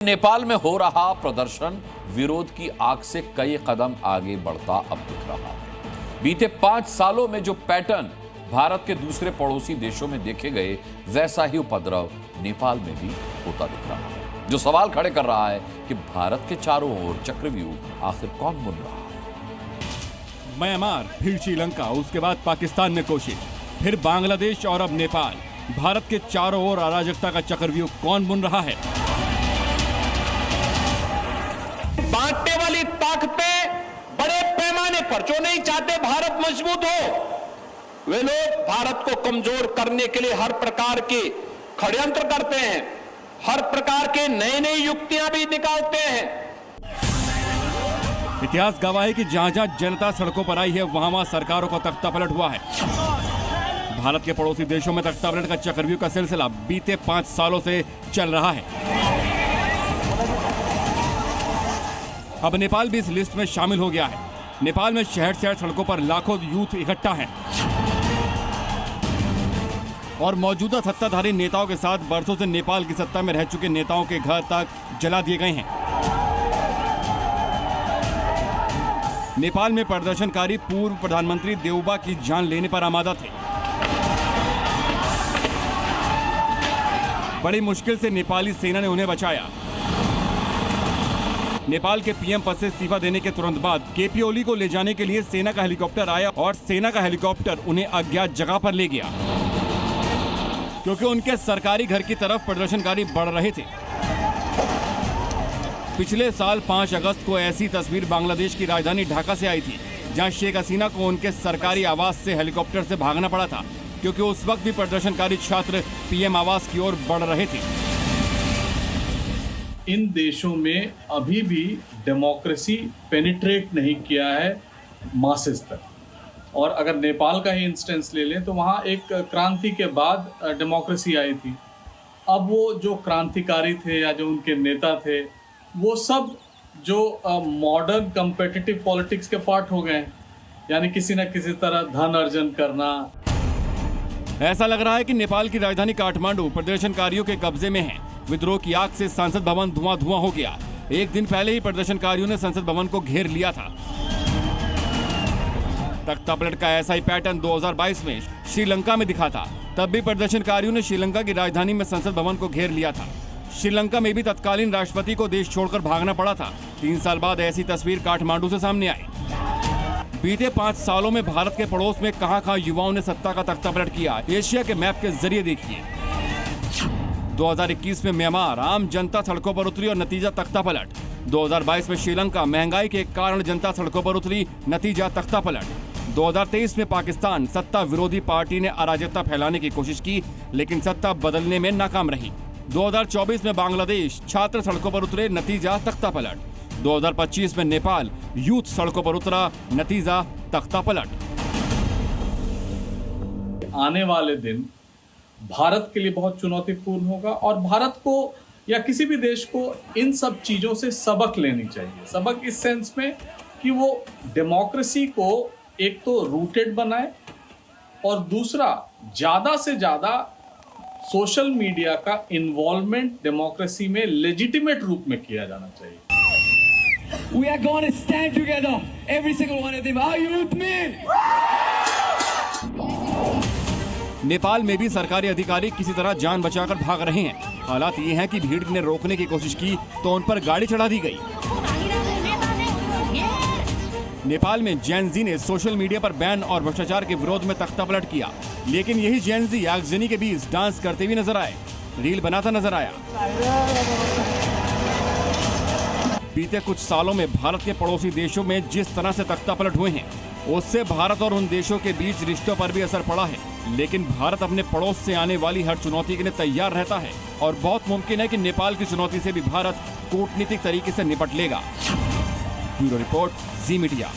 नेपाल में हो रहा प्रदर्शन विरोध की आग से कई कदम आगे बढ़ता अब दिख रहा है। बीते 5 सालों में जो पैटर्न भारत के दूसरे पड़ोसी देशों में देखे गए, वैसा ही उपद्रव नेपाल में भी होता दिख रहा है, जो सवाल खड़े कर रहा है कि भारत के चारों ओर चक्रव्यूह आखिर कौन बुन रहा है। म्यांमार, फिर श्रीलंका, उसके बाद पाकिस्तान में कोशिश, फिर बांग्लादेश और अब नेपाल। भारत के चारों ओर अराजकता का चक्रव्यूह कौन बुन रहा है? बांटने वाली ताकतें बड़े पैमाने पर, जो नहीं चाहते भारत मजबूत हो, वे लोग भारत को कमजोर करने के लिए हर प्रकार के षड्यंत्र करते हैं, हर प्रकार के नई युक्तियां भी निकालते हैं। इतिहास गवाह है कि जहां-जहां जनता सड़कों पर आई है, वहां सरकारों का तख्तापलट हुआ है। भारत के पड़ोसी देशों में तख्तापलट का चक्रव्यूह का सिलसिला बीते 5 सालों से चल रहा है। अब नेपाल भी इस लिस्ट में शामिल हो गया है। नेपाल में शहर शहर सड़कों पर लाखों यूथ इकट्ठा हैं और मौजूदा सत्ताधारी नेताओं के साथ बरसों से नेपाल की सत्ता में रह चुके नेताओं के घर तक जला दिए गए हैं। नेपाल में प्रदर्शनकारी पूर्व प्रधानमंत्री देउबा की जान लेने पर आमादा थे। बड़ी मुश्किल से नेपाली सेना ने उन्हें बचाया। नेपाल के पीएम पद से इस्तीफा देने के तुरंत बाद केपी ओली को ले जाने के लिए सेना का हेलीकॉप्टर आया और सेना का हेलीकॉप्टर उन्हें अज्ञात जगह पर ले गया, क्योंकि उनके सरकारी घर की तरफ प्रदर्शनकारी बढ़ रहे थे। पिछले साल 5 अगस्त को ऐसी तस्वीर बांग्लादेश की राजधानी ढाका से आई थी, जहां शेख हसीना को उनके सरकारी आवास से हेलीकॉप्टर से भागना पड़ा था, क्योंकि उस वक्त भी प्रदर्शनकारी छात्र पीएम आवास की ओर बढ़ रहे थे। इन देशों में अभी भी डेमोक्रेसी पेनिट्रेट नहीं किया है मासेस तक। और अगर नेपाल का ही इंस्टेंस ले लें तो वहाँ एक क्रांति के बाद डेमोक्रेसी आई थी। अब वो जो क्रांतिकारी थे या जो उनके नेता थे, वो सब जो मॉडर्न कम्पिटिटिव पॉलिटिक्स के पार्ट हो गए, यानी किसी न किसी तरह धन अर्जन करना। ऐसा लग रहा है कि नेपाल की राजधानी काठमांडू प्रदर्शनकारियों के कब्जे में है। विद्रोह की आग से संसद भवन धुआं हो गया। एक दिन पहले ही प्रदर्शनकारियों ने संसद भवन को घेर लिया था। तख्तापलट का ऐसा ही पैटर्न 2022 में श्रीलंका में दिखा था। तब भी प्रदर्शनकारियों ने श्रीलंका की राजधानी में संसद भवन को घेर लिया था। श्रीलंका में भी तत्कालीन राष्ट्रपति को देश छोड़कर भागना पड़ा था। 3 साल बाद ऐसी तस्वीर काठमांडू से सामने आई। बीते 5 सालों में भारत के पड़ोस में कहां युवाओं ने सत्ता का तख्तापलट किया, एशिया के मैप के जरिए देखिए। 2021 में म्यांमार, आम जनता सड़कों पर उतरी और नतीजा तख्तापलट। 2022 में श्रीलंका, महंगाई के कारण जनता सड़कों पर उतरी, नतीजा तख्तापलट। 2023 में पाकिस्तान, सत्ता विरोधी पार्टी ने अराजकता फैलाने की कोशिश की, लेकिन सत्ता बदलने में नाकाम रही। 2024 में बांग्लादेश, छात्र सड़कों पर उतरे, नतीजा तख्तापलट। 2025 में नेपाल, यूथ सड़कों पर उतरा, नतीजा तख्तापलट। आने वाले दिन भारत के लिए बहुत चुनौतीपूर्ण होगा और भारत को या किसी भी देश को इन सब चीज़ों से सबक लेनी चाहिए। सबक इस सेंस में कि वो डेमोक्रेसी को एक तो रूटेड बनाए और दूसरा ज़्यादा से ज़्यादा सोशल मीडिया का इन्वॉल्वमेंट डेमोक्रेसी में लेजिटिमेट रूप में किया जाना चाहिए। We are going to stand together, every single one of them. Are you with me? Nepal में भी सरकारी अधिकारी किसी तरह जान बचाकर भाग रहे हैं। हालात ये हैं कि भीड़ ने रोकने की कोशिश की तो उन पर गाड़ी चढ़ा दी गई। नेपाल में जेन जी ने सोशल मीडिया पर बैन और भ्रष्टाचार के विरोध में तख्तापलट किया, लेकिन यही जेन जी आगजनी के बीच डांस करते हुए नजर आए, रील बनाता नजर आया। बीते कुछ सालों में भारत के पड़ोसी देशों में जिस तरह से तख्तापलट हुए हैं, उससे भारत और उन देशों के बीच रिश्तों पर भी असर पड़ा है। लेकिन भारत अपने पड़ोस से आने वाली हर चुनौती के लिए तैयार रहता है और बहुत मुमकिन है कि नेपाल की चुनौती से भी भारत कूटनीतिक तरीके से निपट लेगा। ब्यूरो रिपोर्ट, जी मीडिया।